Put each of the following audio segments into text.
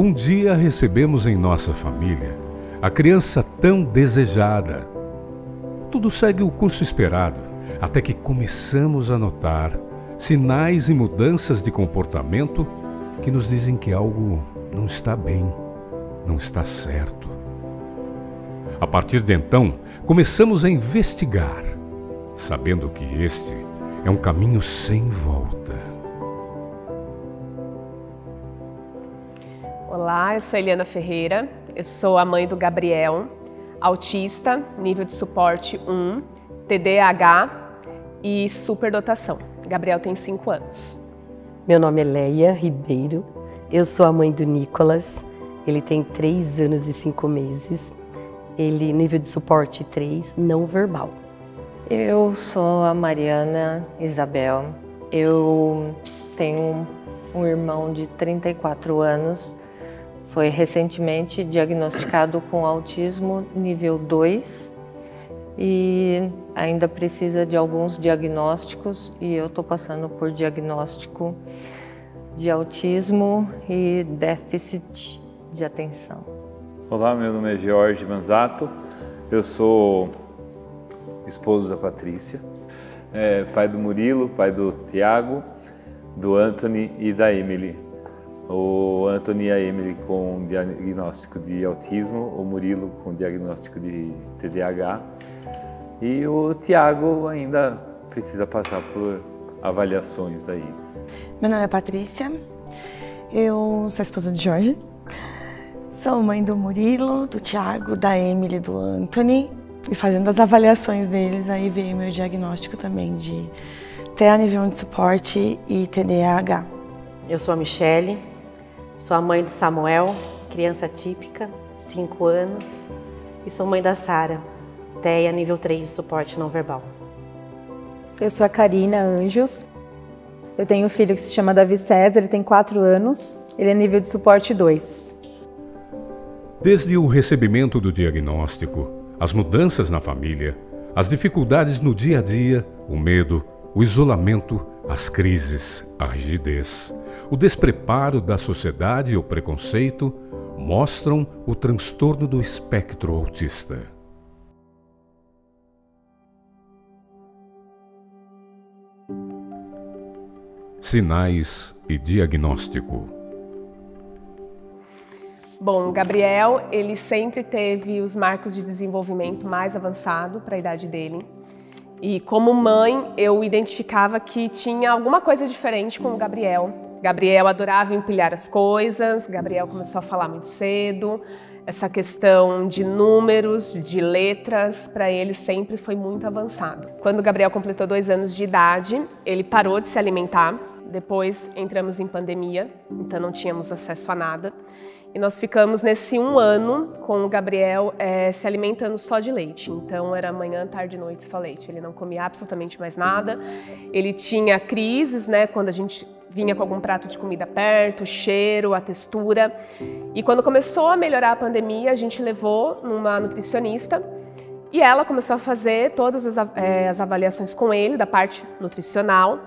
Um dia recebemos em nossa família a criança tão desejada. Tudo segue o curso esperado, até que começamos a notar sinais e mudanças de comportamento que nos dizem que algo não está bem, não está certo. A partir de então, começamos a investigar, sabendo que este é um caminho sem volta. Olá, eu sou Eliana Ferreira, eu sou a mãe do Gabriel, autista, nível de suporte 1, TDAH e superdotação. Gabriel tem 5 anos. Meu nome é Leia Ribeiro, eu sou a mãe do Nicolas, ele tem 3 anos e 5 meses, ele nível de suporte 3, não verbal. Eu sou a Mariana Isabel, eu tenho um irmão de 34 anos, foi recentemente diagnosticado com autismo nível 2 e ainda precisa de alguns diagnósticos e eu estou passando por diagnóstico de autismo e déficit de atenção. Olá, meu nome é Jorge Manzato, eu sou esposo da Patrícia, pai do Murilo, pai do Tiago, do Anthony e da Emily. O Anthony e a Emily com diagnóstico de autismo, o Murilo com diagnóstico de TDAH e o Tiago ainda precisa passar por avaliações aí. Meu nome é Patrícia, eu sou a esposa de Jorge, sou mãe do Murilo, do Tiago, da Emily, do Anthony e fazendo as avaliações deles aí veio meu diagnóstico também de TEA nível de suporte e TDAH. Eu sou a Michele, sou a mãe do Samuel, criança típica, 5 anos, e sou mãe da Sara, TEA nível 3 de suporte não verbal. Eu sou a Karina Anjos, eu tenho um filho que se chama Davi César, ele tem 4 anos, ele é nível de suporte 2. Desde o recebimento do diagnóstico, as mudanças na família, as dificuldades no dia a dia, o medo, o isolamento, as crises, a rigidez, o despreparo da sociedade e o preconceito mostram o transtorno do espectro autista. Sinais e diagnóstico. Bom, o Gabriel, ele sempre teve os marcos de desenvolvimento mais avançado para a idade dele. E como mãe, eu identificava que tinha alguma coisa diferente com o Gabriel. Gabriel adorava empilhar as coisas, Gabriel começou a falar muito cedo. Essa questão de números, de letras, para ele sempre foi muito avançado. Quando o Gabriel completou 2 anos de idade, ele parou de se alimentar. Depois entramos em pandemia, então não tínhamos acesso a nada. E nós ficamos nesse 1 ano com o Gabriel se alimentando só de leite. Então era manhã, tarde e noite só leite. Ele não comia absolutamente mais nada. Ele tinha crises, né, quando a gente vinha com algum prato de comida perto, o cheiro, a textura. E quando começou a melhorar a pandemia, a gente levou numa nutricionista e ela começou a fazer todas as avaliações com ele, da parte nutricional.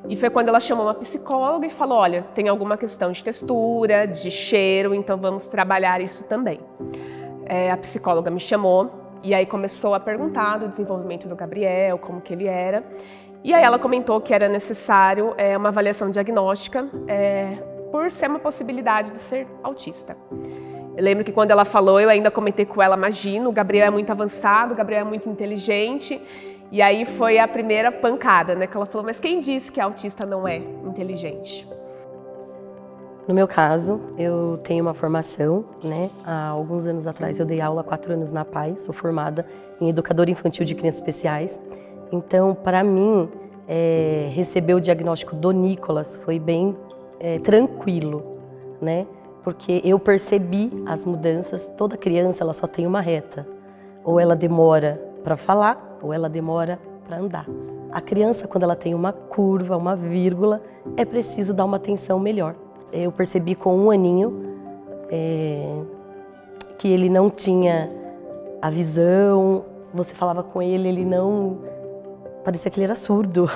E foi quando ela chamou uma psicóloga e falou, olha, tem alguma questão de textura, de cheiro, então vamos trabalhar isso também. A psicóloga me chamou e aí começou a perguntar do desenvolvimento do Gabriel, como que ele era. E aí ela comentou que era necessário uma avaliação diagnóstica por ser uma possibilidade de ser autista. Eu lembro que quando ela falou, eu ainda comentei com ela, imagina, o Gabriel é muito avançado, o Gabriel é muito inteligente. E aí foi a primeira pancada, né? Que ela falou, mas quem disse que autista não é inteligente? No meu caso, eu tenho uma formação, né? Há alguns anos atrás eu dei aula há 4 anos na PAI, sou formada em educadora infantil de crianças especiais. Então, para mim, receber o diagnóstico do Nicolas foi bem tranquilo, né? Porque eu percebi as mudanças. Toda criança ela só tem uma reta, ou ela demora para falar, ou ela demora para andar. A criança, quando ela tem uma curva, uma vírgula, é preciso dar uma atenção melhor. Eu percebi com 1 aninho que ele não tinha a visão, você falava com ele, ele não... parecia que ele era surdo.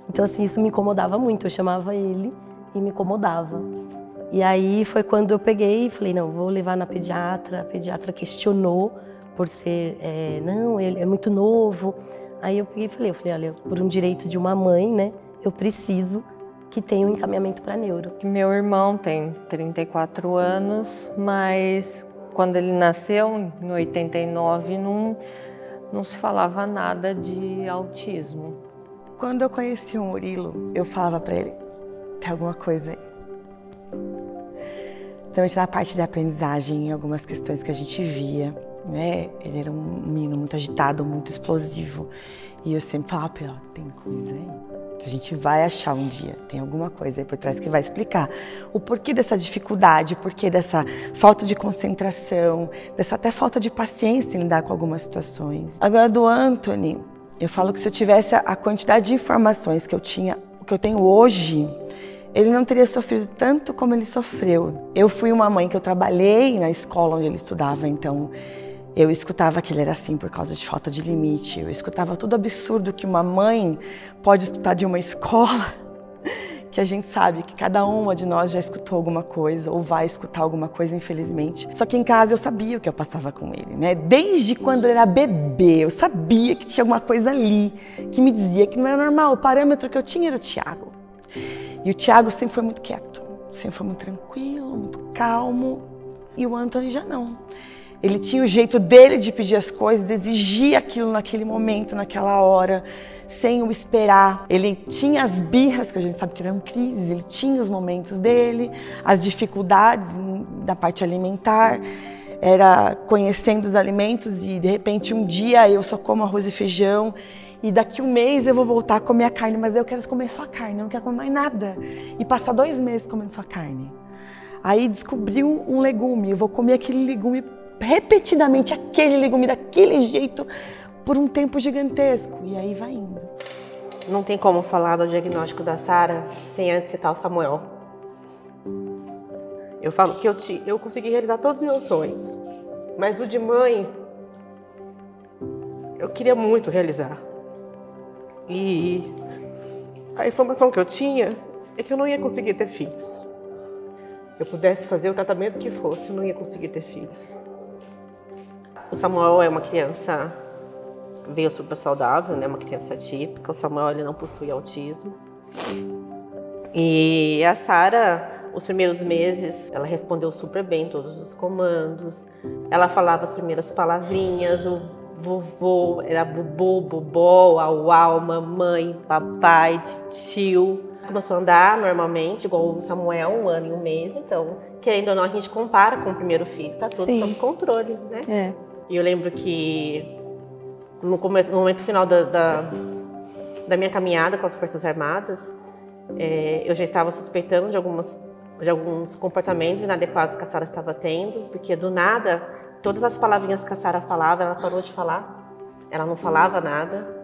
Então, assim, isso me incomodava muito. Eu chamava ele e me incomodava. E aí foi quando eu peguei e falei, não, vou levar na pediatra. A pediatra questionou por ser, não, ele é muito novo. Aí eu peguei e falei, olha, por um direito de uma mãe, né, eu preciso que tenha um encaminhamento para neuro. Meu irmão tem 34 anos, mas quando ele nasceu, em 89, não se falava nada de autismo. Quando eu conheci o Murilo, eu falava para ele, tem alguma coisa aí. Também na parte de aprendizagem, algumas questões que a gente via, né? Ele era um menino muito agitado, muito explosivo. E eu sempre falava para ele, tem coisa aí. A gente vai achar um dia, tem alguma coisa aí por trás que vai explicar o porquê dessa dificuldade, o porquê dessa falta de concentração, dessa até falta de paciência em lidar com algumas situações. Agora, do Anthony, eu falo que se eu tivesse a quantidade de informações que eu tenho hoje, ele não teria sofrido tanto como ele sofreu. Eu fui uma mãe que eu trabalhei na escola onde ele estudava, então eu escutava que ele era assim por causa de falta de limite. Eu escutava todo absurdo que uma mãe pode escutar de uma escola, que a gente sabe que cada uma de nós já escutou alguma coisa ou vai escutar alguma coisa, infelizmente. Só que em casa eu sabia o que eu passava com ele, né? Desde quando ele era bebê, eu sabia que tinha alguma coisa ali que me dizia que não era normal. O parâmetro que eu tinha era o Thiago. E o Thiago sempre foi muito quieto, sempre foi muito tranquilo, muito calmo. E o Anthony já não. Ele tinha o jeito dele de pedir as coisas, de exigir aquilo naquele momento, naquela hora, sem o esperar. Ele tinha as birras, que a gente sabe que eram crises, ele tinha os momentos dele, as dificuldades da parte alimentar, era conhecendo os alimentos e de repente um dia eu só como arroz e feijão e daqui um mês eu vou voltar a comer a carne, mas eu quero comer só a carne, eu não quero comer mais nada. E passar 2 meses comendo só carne. Aí descobri um legume, eu vou comer aquele legume repetidamente, aquele legume daquele jeito por um tempo gigantesco, e aí vai indo. Não tem como falar do diagnóstico da Sara sem antes citar o Samuel. Eu falo que eu consegui realizar todos os meus sonhos, mas o de mãe eu queria muito realizar. E a informação que eu tinha é que eu não ia conseguir ter filhos. Eu pudesse fazer o tratamento que fosse, eu não ia conseguir ter filhos. O Samuel é uma criança, veio super saudável, né? Uma criança típica. O Samuel ele não possui autismo. E a Sara, os primeiros meses, ela respondeu super bem todos os comandos. Ela falava as primeiras palavrinhas, o vovô era bobô, bobó, au, au, mamãe, papai, tio. Começou a andar normalmente, igual o Samuel, 1 ano e 1 mês. Então, querendo ou não, a gente compara com o primeiro filho. Tá tudo sob controle, né? É. E eu lembro que no momento final da minha caminhada com as Forças Armadas, eu já estava suspeitando de alguns comportamentos inadequados que a Sara estava tendo, porque do nada, todas as palavrinhas que a Sara falava, ela parou de falar, ela não falava nada.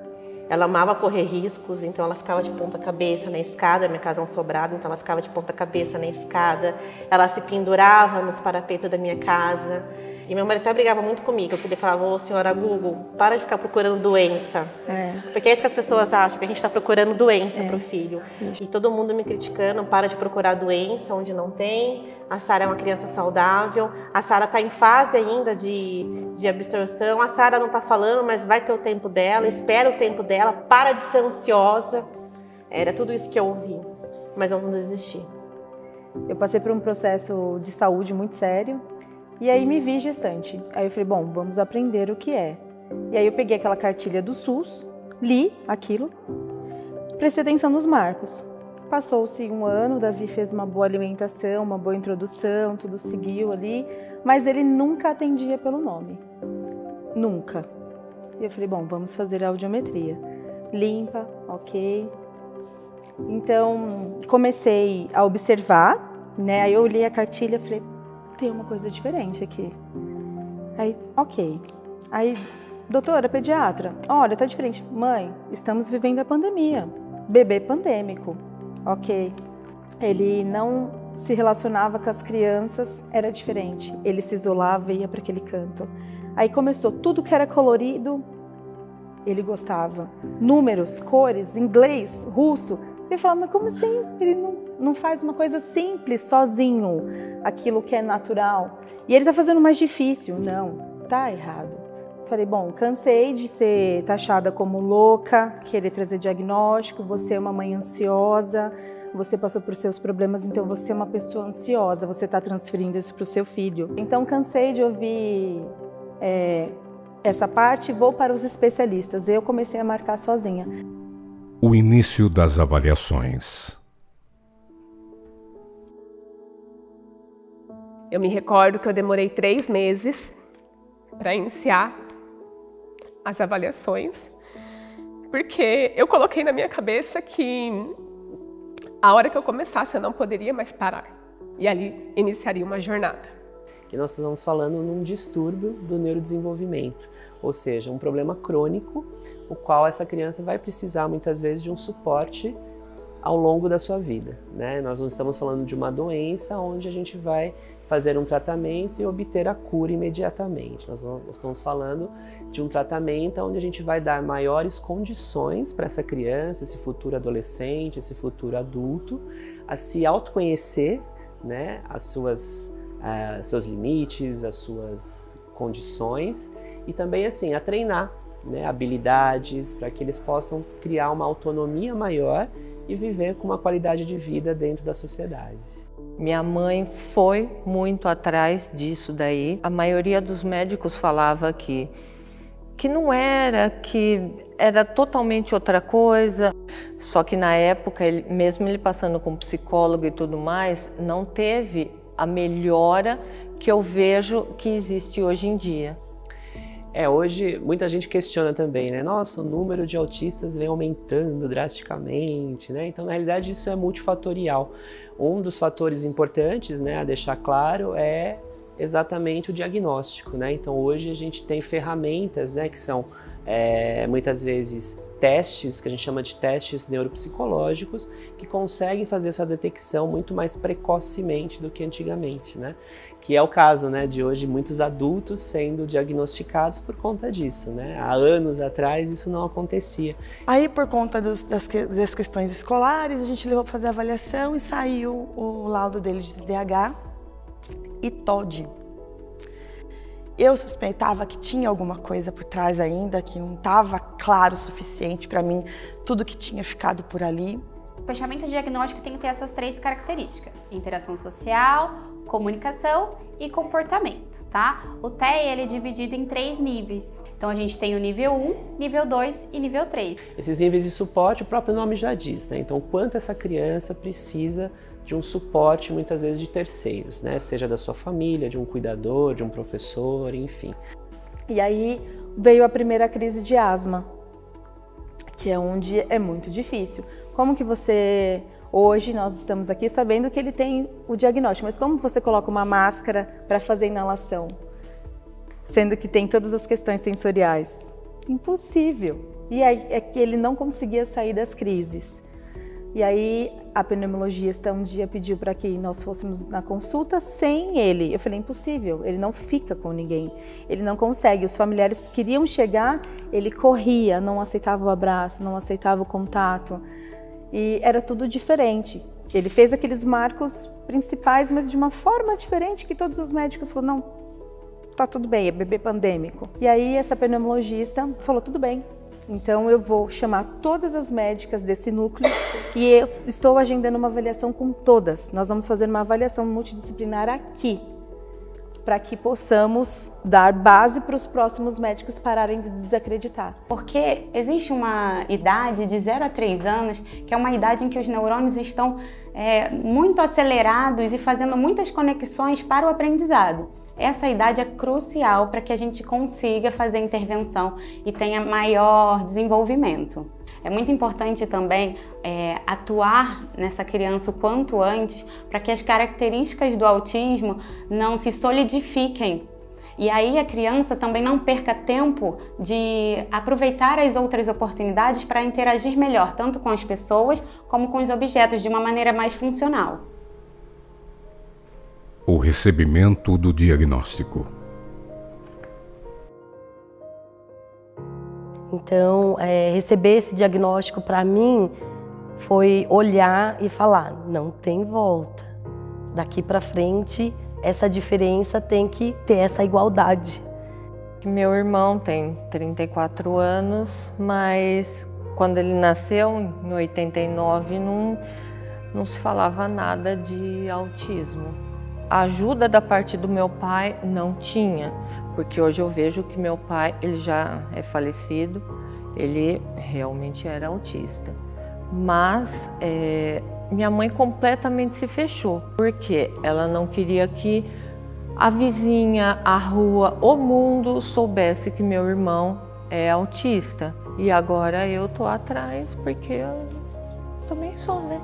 Ela amava correr riscos, então ela ficava de ponta cabeça na escada, minha casa é um sobrado, então ela ficava de ponta cabeça na escada, ela se pendurava nos parapetos da minha casa. E meu marido até brigava muito comigo, porque ele falava, ô senhora Google, para de ficar procurando doença. Porque é isso que as pessoas acham, que a gente está procurando doença para o filho. E todo mundo me criticando, para de procurar doença onde não tem. A Sara é uma criança saudável, a Sara está em fase ainda de absorção, a Sara não está falando, mas vai ter o tempo dela, espera o tempo dela, para de ser ansiosa. Era tudo isso que eu ouvi, mas eu não desisti. Eu passei por um processo de saúde muito sério. E aí me vi gestante. Aí eu falei, bom, vamos aprender o que é. E aí eu peguei aquela cartilha do SUS, li aquilo, prestei atenção nos marcos. Passou-se 1 ano, o Davi fez uma boa alimentação, uma boa introdução, tudo seguiu ali, mas ele nunca atendia pelo nome. Nunca. E eu falei, bom, vamos fazer a audiometria. Limpa, ok. Então, comecei a observar, né? Aí eu olhei a cartilha e falei, tem uma coisa diferente aqui. Aí, ok. Aí, doutora, pediatra, olha, tá diferente. Mãe, estamos vivendo a pandemia. Bebê pandêmico. Ok. Ele não se relacionava com as crianças, era diferente. Ele se isolava e ia para aquele canto. Aí começou, tudo que era colorido, ele gostava. Números, cores, inglês, russo. Eu falava, mas como assim? Ele não faz uma coisa simples, sozinho, aquilo que é natural. E ele está fazendo mais difícil. Não, tá errado. Falei, bom, cansei de ser taxada como louca, querer trazer diagnóstico, você é uma mãe ansiosa, você passou por seus problemas, então você é uma pessoa ansiosa, você está transferindo isso para o seu filho. Então cansei de ouvir essa parte, vou para os especialistas. Eu comecei a marcar sozinha. O início das avaliações. Eu me recordo que eu demorei 3 meses para iniciar as avaliações, porque eu coloquei na minha cabeça que a hora que eu começasse eu não poderia mais parar, e ali iniciaria uma jornada. Que nós estamos falando num distúrbio do neurodesenvolvimento, ou seja, um problema crônico, o qual essa criança vai precisar muitas vezes de um suporte ao longo da sua vida, né? Nós não estamos falando de uma doença onde a gente vai fazer um tratamento e obter a cura imediatamente. Nós estamos falando de um tratamento onde a gente vai dar maiores condições para essa criança, esse futuro adolescente, esse futuro adulto, a se autoconhecer, né, seus limites, as suas condições, e também assim a treinar, né, habilidades para que eles possam criar uma autonomia maior e viver com uma qualidade de vida dentro da sociedade. Minha mãe foi muito atrás disso daí. A maioria dos médicos falava que não era, que era totalmente outra coisa. Só que na época, mesmo ele passando com psicólogo e tudo mais, não teve a melhora que eu vejo que existe hoje em dia. Hoje muita gente questiona também, né? Nossa, o número de autistas vem aumentando drasticamente, né? Então, na realidade, isso é multifatorial. Um dos fatores importantes, né, a deixar claro é exatamente o diagnóstico, né? Então, hoje a gente tem ferramentas, né, que são muitas vezes testes, que a gente chama de testes neuropsicológicos, que conseguem fazer essa detecção muito mais precocemente do que antigamente, né? Que é o caso, né, de hoje muitos adultos sendo diagnosticados por conta disso, né? Há anos atrás isso não acontecia. Aí, por conta das questões escolares, a gente levou para fazer a avaliação e saiu o laudo dele de TDAH e TOD. Eu suspeitava que tinha alguma coisa por trás ainda, que não estava claro o suficiente para mim, tudo que tinha ficado por ali. O fechamento diagnóstico tem que ter essas 3 características: interação social, comunicação e comportamento, tá? O TEA ele é dividido em 3 níveis. Então a gente tem o nível 1, nível 2 e nível 3. Esses níveis de suporte, o próprio nome já diz, né? Então, quanto essa criança precisa de um suporte, muitas vezes de terceiros, né? Seja da sua família, de um cuidador, de um professor, enfim. E aí veio a primeira crise de asma, que é onde é muito difícil. Como que você... Hoje nós estamos aqui sabendo que ele tem o diagnóstico, mas como você coloca uma máscara para fazer inalação, sendo que tem todas as questões sensoriais? Impossível. E aí é que ele não conseguia sair das crises. E aí a pneumologista um dia pediu para que nós fôssemos na consulta sem ele. Eu falei, impossível, ele não fica com ninguém, ele não consegue. Os familiares queriam chegar, ele corria, não aceitava o abraço, não aceitava o contato. E era tudo diferente. Ele fez aqueles marcos principais, mas de uma forma diferente que todos os médicos falaram, não, tá tudo bem, é bebê pandêmico. E aí essa pneumologista falou, tudo bem. Então eu vou chamar todas as médicas desse núcleo e eu estou agendando uma avaliação com todas. Nós vamos fazer uma avaliação multidisciplinar aqui, para que possamos dar base para os próximos médicos pararem de desacreditar. Porque existe uma idade de 0 a 3 anos, que é uma idade em que os neurônios estão muito acelerados e fazendo muitas conexões para o aprendizado. Essa idade é crucial para que a gente consiga fazer intervenção e tenha maior desenvolvimento. É muito importante também atuar nessa criança o quanto antes para que as características do autismo não se solidifiquem. E aí a criança também não perca tempo de aproveitar as outras oportunidades para interagir melhor, tanto com as pessoas como com os objetos, de uma maneira mais funcional. O recebimento do diagnóstico. Então, receber esse diagnóstico para mim foi olhar e falar, não tem volta. Daqui para frente, essa diferença tem que ter essa igualdade. Meu irmão tem 34 anos, mas quando ele nasceu, em 89, não se falava nada de autismo. A ajuda da parte do meu pai não tinha, porque hoje eu vejo que meu pai, ele já é falecido, ele realmente era autista. Mas minha mãe completamente se fechou, porque ela não queria que a vizinha, a rua, o mundo soubesse que meu irmão é autista. E agora eu tô atrás, porque eu também sou, né?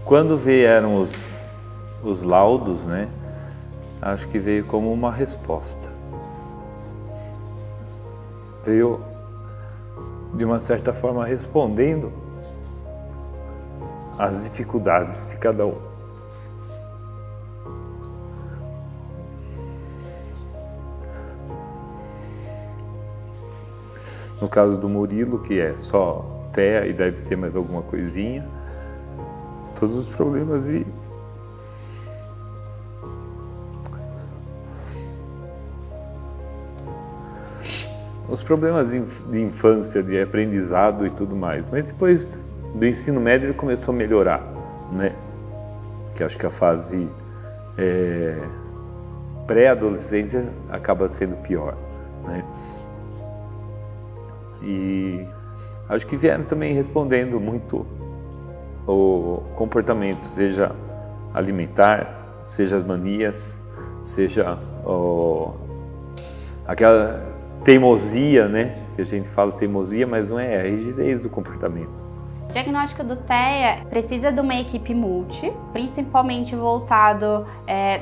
Quando vieram os laudos, né? Acho que veio como uma resposta. Veio, de uma certa forma, respondendo às dificuldades de cada um. No caso do Murilo, que é só TEA e deve ter mais alguma coisinha, todos os problemas os problemas de infância, de aprendizado e tudo mais. Mas depois do ensino médio ele começou a melhorar, né? Que acho que a fase pré-adolescência acaba sendo pior, né? E acho que vieram também respondendo muito o comportamento, seja alimentar, seja as manias, seja aquela teimosia, né? Que a gente fala teimosia, mas não é a rigidez do comportamento. O diagnóstico do TEA precisa de uma equipe multi, principalmente voltado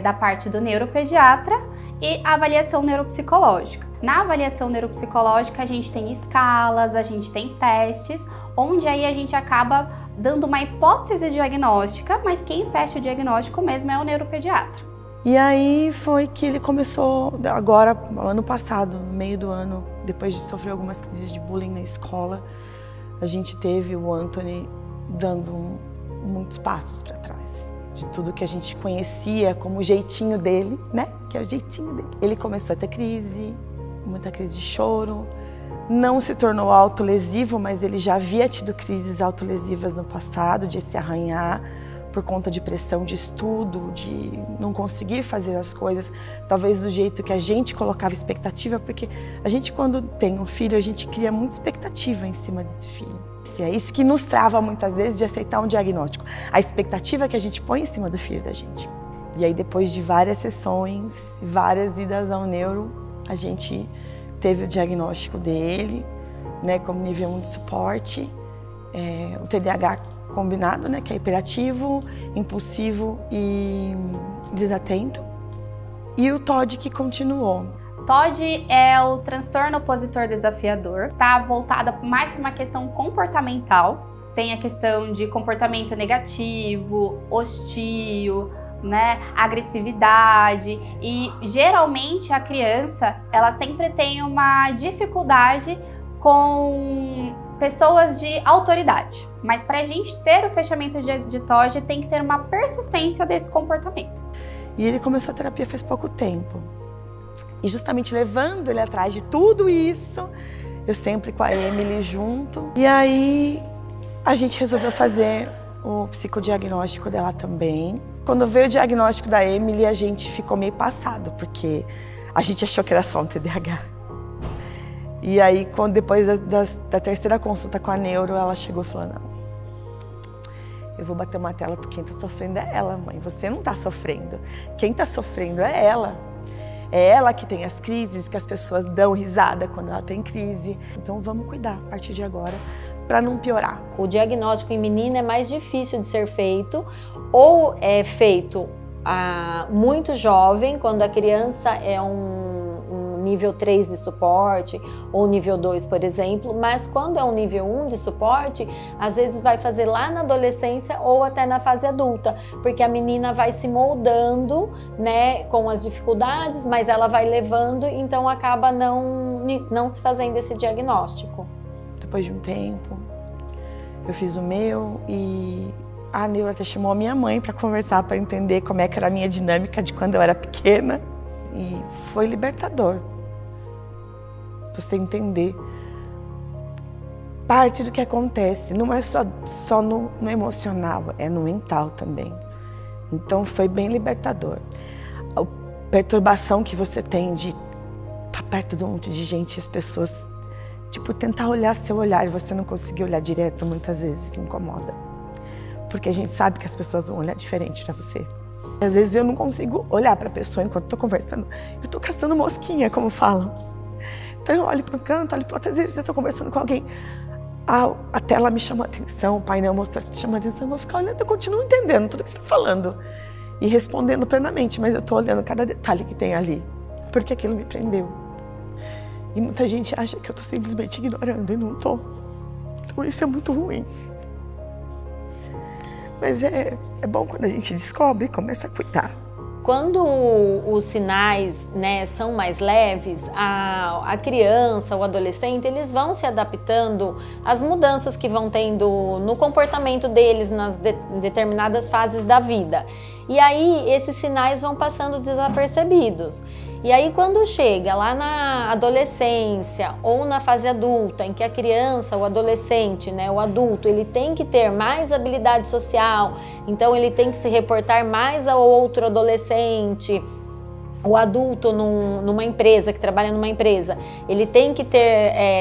da parte do neuropediatra e a avaliação neuropsicológica. Na avaliação neuropsicológica a gente tem escalas, a gente tem testes, onde aí a gente acaba dando uma hipótese diagnóstica, mas quem fecha o diagnóstico mesmo é o neuropediatra. E aí foi que ele começou, agora, ano passado, no meio do ano, depois de sofrer algumas crises de bullying na escola, a gente teve o Anthony dando muitos passos para trás. De tudo que a gente conhecia como o jeitinho dele, né? Que é o jeitinho dele. Ele começou a ter crise, muita crise de choro. Não se tornou autolesivo, mas ele já havia tido crises autolesivas no passado, de se arranhar por conta de pressão de estudo, de não conseguir fazer as coisas, talvez do jeito que a gente colocava expectativa, porque a gente, quando tem um filho, a gente cria muita expectativa em cima desse filho. É isso que nos trava muitas vezes de aceitar um diagnóstico, a expectativa que a gente põe em cima do filho da gente. E aí, depois de várias sessões, várias idas ao neuro, a gente teve o diagnóstico dele, né, como nível 1 de suporte, o TDAH combinado, né, que é hiperativo, impulsivo e desatento, e o TOD que continuou. TOD é o transtorno opositor desafiador, está voltada mais para uma questão comportamental, tem a questão de comportamento negativo, hostil, né, agressividade, e geralmente a criança ela sempre tem uma dificuldade com pessoas de autoridade, mas para a gente ter o fechamento de TOD tem que ter uma persistência desse comportamento. E ele começou a terapia faz pouco tempo, e justamente levando ele atrás de tudo isso, eu sempre com a Emily junto, e aí a gente resolveu fazer o psicodiagnóstico dela também. Quando veio o diagnóstico da Emily, a gente ficou meio passado, porque a gente achou que era só um TDAH. E aí, depois da terceira consulta com a neuro, ela chegou e falou, não, eu vou bater uma tela porque quem tá sofrendo é ela, mãe, você não tá sofrendo. Quem tá sofrendo é ela. É ela que tem as crises, que as pessoas dão risada quando ela tem crise. Então vamos cuidar a partir de agora, para não piorar. O diagnóstico em menina é mais difícil de ser feito, ou é feito muito jovem, quando a criança é um nível 3 de suporte, ou nível 2, por exemplo, mas quando é um nível 1 de suporte, às vezes vai fazer lá na adolescência ou até na fase adulta, porque a menina vai se moldando, né, com as dificuldades, mas ela vai levando, então acaba não se fazendo esse diagnóstico. Depois de um tempo, eu fiz o meu e a neuro até chamou a minha mãe para conversar, para entender como é que era a minha dinâmica de quando eu era pequena. E foi libertador. Você entender parte do que acontece, não é só no emocional, é no mental também. Então foi bem libertador. A perturbação que você tem de estar perto de um monte de gente e as pessoas, tipo, tentar olhar seu olhar e você não conseguir olhar direto, muitas vezes incomoda. Porque a gente sabe que as pessoas vão olhar diferente para você. Às vezes eu não consigo olhar para a pessoa enquanto estou conversando. Eu estou caçando mosquinha, como falam. Então eu olho para o canto, olho para outras vezes eu estou conversando com alguém. A tela me chamou a atenção, o painel mostrou que chama a atenção, eu vou ficar olhando, eu continuo entendendo tudo que você está falando e respondendo plenamente, mas eu estou olhando cada detalhe que tem ali, porque aquilo me prendeu. E muita gente acha que eu estou simplesmente ignorando e não estou. Então isso é muito ruim. Mas é bom quando a gente descobre e começa a cuidar. Quando os sinais, né, são mais leves, a criança, o adolescente, eles vão se adaptando às mudanças que vão tendo no comportamento deles nas determinadas fases da vida. E aí esses sinais vão passando desapercebidos. E aí quando chega lá na adolescência ou na fase adulta, em que a criança, o adolescente, né, o adulto, ele tem que ter mais habilidade social, então ele tem que se reportar mais ao outro adolescente. O adulto numa empresa, que trabalha numa empresa, ele tem que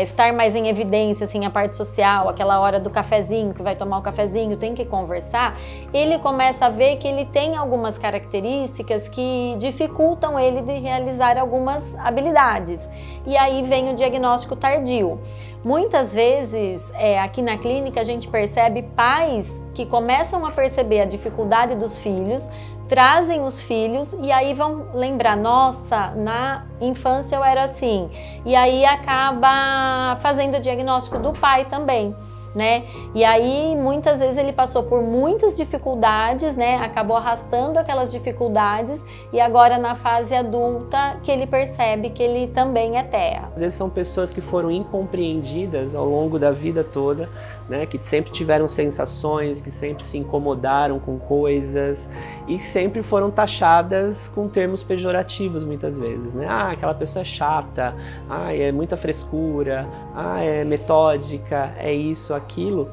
estar mais em evidência, assim, a parte social, aquela hora do cafezinho, que vai tomar o cafezinho, tem que conversar. Ele começa a ver que ele tem algumas características que dificultam ele de realizar algumas habilidades. E aí vem o diagnóstico tardio. Muitas vezes, aqui na clínica, a gente percebe pais que começam a perceber a dificuldade dos filhos, trazem os filhos e aí vão lembrar, nossa, na infância eu era assim. E aí acaba fazendo o diagnóstico do pai também, né? E aí muitas vezes ele passou por muitas dificuldades, né? Acabou arrastando aquelas dificuldades e agora na fase adulta que ele percebe que ele também é TEA. Às vezes são pessoas que foram incompreendidas ao longo da vida toda, né? Que sempre tiveram sensações, que sempre se incomodaram com coisas e sempre foram taxadas com termos pejorativos muitas vezes, né? Ah, aquela pessoa é chata, ah, é muita frescura, ah, é metódica, é isso, aquilo.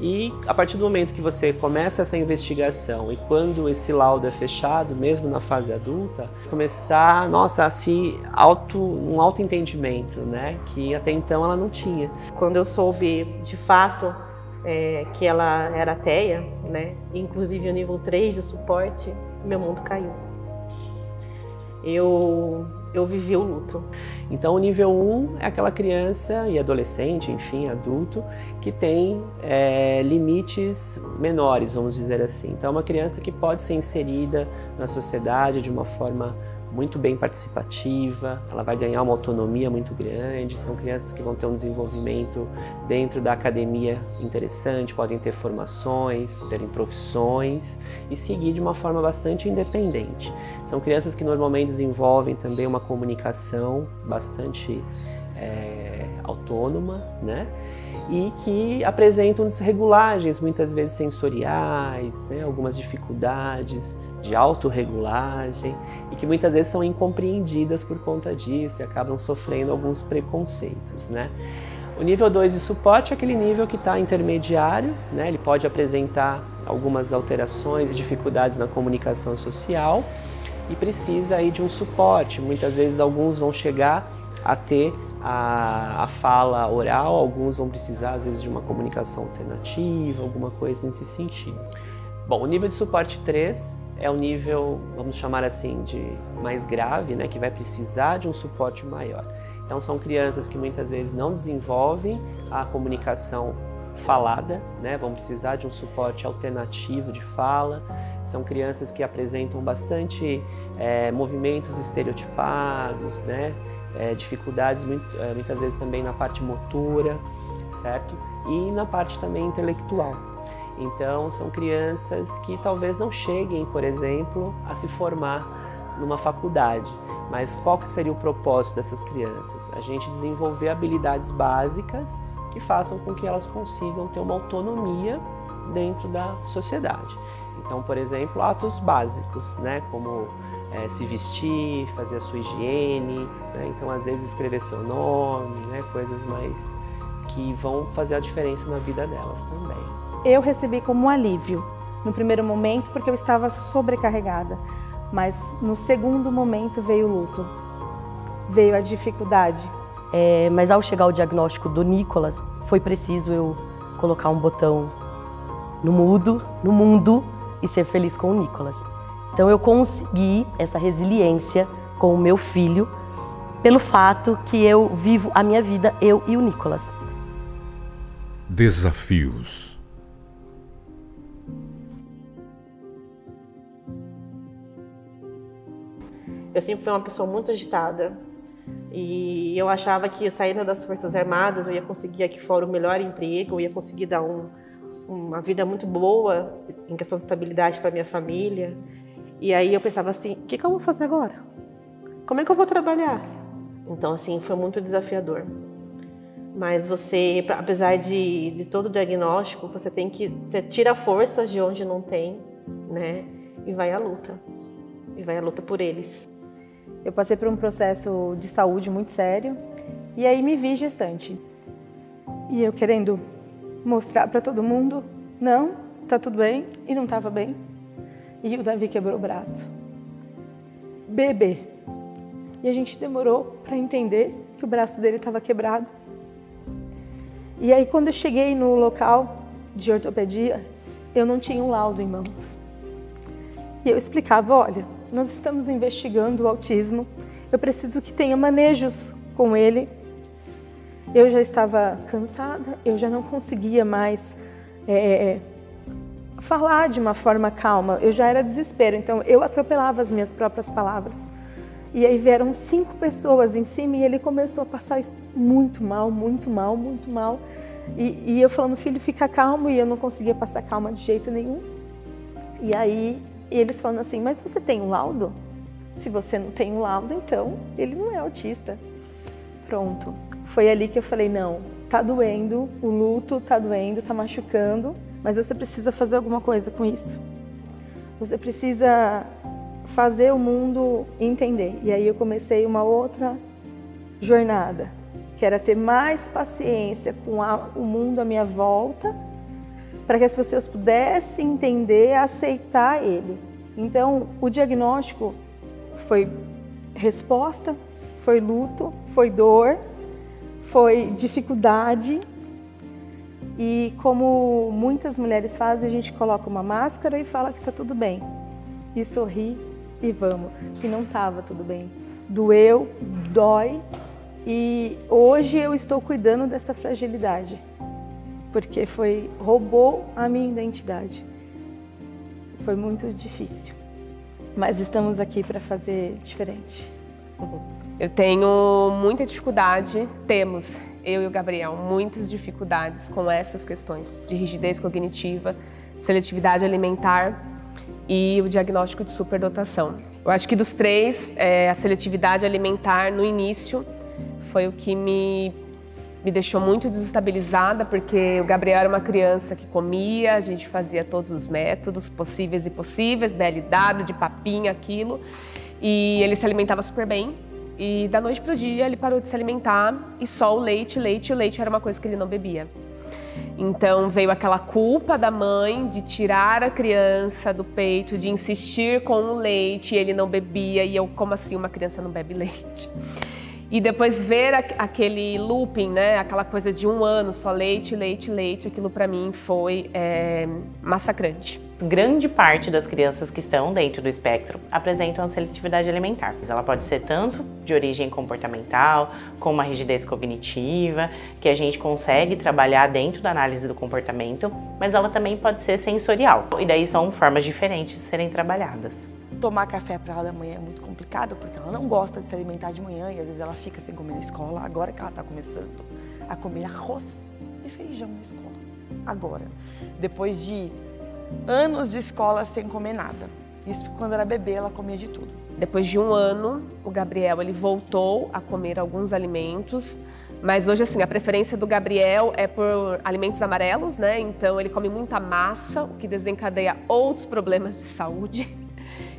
E a partir do momento que você começa essa investigação e quando esse laudo é fechado, mesmo na fase adulta, começar, nossa, um autoentendimento, né? Que até então ela não tinha. Quando eu soube de fato que ela era TEA, né? Inclusive o nível 3 de suporte, meu mundo caiu. Eu vivi o luto. Então o nível 1 é aquela criança e adolescente, enfim, adulto, que tem limites menores, vamos dizer assim. Então é uma criança que pode ser inserida na sociedade de uma forma muito bem participativa, ela vai ganhar uma autonomia muito grande, são crianças que vão ter um desenvolvimento dentro da academia interessante, podem ter formações, terem profissões e seguir de uma forma bastante independente. São crianças que normalmente desenvolvem também uma comunicação bastante autônoma, né? E que apresentam desregulagens, muitas vezes sensoriais, né? Algumas dificuldades de autorregulagem e que muitas vezes são incompreendidas por conta disso e acabam sofrendo alguns preconceitos, né? O nível 2 de suporte é aquele nível que está intermediário, né? Ele pode apresentar algumas alterações e dificuldades na comunicação social e precisa aí de um suporte. Muitas vezes alguns vão chegar a ter a fala oral, alguns vão precisar às vezes de uma comunicação alternativa, alguma coisa nesse sentido. Bom, o nível de suporte 3 é o nível, vamos chamar assim, de mais grave, né, que vai precisar de um suporte maior. Então são crianças que muitas vezes não desenvolvem a comunicação falada, né, vão precisar de um suporte alternativo de fala. São crianças que apresentam bastante movimentos estereotipados, né, dificuldades muitas vezes também na parte motora, certo? E na parte também intelectual. Então são crianças que talvez não cheguem, por exemplo, a se formar numa faculdade. Mas qual que seria o propósito dessas crianças? A gente desenvolver habilidades básicas que que façam com que elas consigam ter uma autonomia dentro da sociedade. Então, por exemplo, atos básicos, né, como se vestir, fazer a sua higiene, né, então às vezes escrever seu nome, né, coisas mais que vão fazer a diferença na vida delas também. Eu recebi como um alívio no primeiro momento porque eu estava sobrecarregada, mas no segundo momento veio o luto, veio a dificuldade. Mas ao chegar o diagnóstico do Nicolas, foi preciso eu colocar um botão no mundo e ser feliz com o Nicolas. Então eu consegui essa resiliência com o meu filho pelo fato que eu vivo a minha vida, eu e o Nicolas. Desafios. Eu sempre fui uma pessoa muito agitada e eu achava que saindo das Forças Armadas eu ia conseguir aqui fora o melhor emprego, eu ia conseguir dar uma vida muito boa em questão de estabilidade para minha família. E aí eu pensava assim, o que eu vou fazer agora? Como é que eu vou trabalhar? Então assim, foi muito desafiador. Mas você, apesar de todo o diagnóstico, você tira forças de onde não tem, né? E vai à luta. E vai à luta por eles. Eu passei por um processo de saúde muito sério e aí me vi gestante. E eu querendo mostrar para todo mundo, não, tá tudo bem, e não estava bem. E o Davi quebrou o braço. Bebê. E a gente demorou para entender que o braço dele estava quebrado. E aí quando eu cheguei no local de ortopedia, eu não tinha um laudo em mãos. E eu explicava, olha, nós estamos investigando o autismo, eu preciso que tenha manejos com ele. Eu já estava cansada, eu já não conseguia mais falar de uma forma calma, eu já era desespero, então eu atropelava as minhas próprias palavras. E aí vieram 5 pessoas em cima e ele começou a passar muito mal, muito mal, muito mal. E eu falando, filho, fica calmo, e eu não conseguia passar calma de jeito nenhum. E aí eles falando assim, mas você tem um laudo? Se você não tem um laudo, então ele não é autista. Pronto. Foi ali que eu falei, não, tá doendo, o luto tá doendo, tá machucando, mas você precisa fazer alguma coisa com isso. Você precisa fazer o mundo entender. E aí eu comecei uma outra jornada, que era ter mais paciência com o mundo à minha volta, para que as pessoas pudessem entender, aceitar ele. Então, o diagnóstico foi resposta, foi luto, foi dor, foi dificuldade. E como muitas mulheres fazem, a gente coloca uma máscara e fala que está tudo bem. E sorri e vamos. E não estava tudo bem. Doeu, dói. E hoje eu estou cuidando dessa fragilidade. Porque roubou a minha identidade. Foi muito difícil. Mas estamos aqui para fazer diferente. Eu tenho muita dificuldade, eu e o Gabriel, muitas dificuldades com essas questões de rigidez cognitiva, seletividade alimentar e o diagnóstico de superdotação. Eu acho que dos 3, a seletividade alimentar no início foi o que me deixou muito desestabilizada, porque o Gabriel era uma criança que comia, a gente fazia todos os métodos possíveis e impossíveis, BLW, de papinha, aquilo, e ele se alimentava super bem. E da noite para o dia ele parou de se alimentar e só o leite era uma coisa que ele não bebia. Então veio aquela culpa da mãe de tirar a criança do peito, de insistir com o leite, e ele não bebia, e eu, como assim uma criança não bebe leite? E depois ver aquele looping, né? Aquela coisa de 1 ano, só leite, aquilo para mim foi massacrante. Grande parte das crianças que estão dentro do espectro apresentam a seletividade alimentar. Ela pode ser tanto de origem comportamental, como uma rigidez cognitiva, que a gente consegue trabalhar dentro da análise do comportamento, mas ela também pode ser sensorial. E daí são formas diferentes de serem trabalhadas. Tomar café para ela da manhã é muito complicado, porque ela não gosta de se alimentar de manhã e às vezes ela fica sem comer na escola. Agora que ela está começando a comer arroz e feijão na escola. Agora, depois de anos de escola sem comer nada. Isso porque quando era bebê ela comia de tudo. Depois de 1 ano, o Gabriel ele voltou a comer alguns alimentos, Mas hoje, assim, a preferência do Gabriel é por alimentos amarelos, né? Então ele come muita massa, o que desencadeia outros problemas de saúde.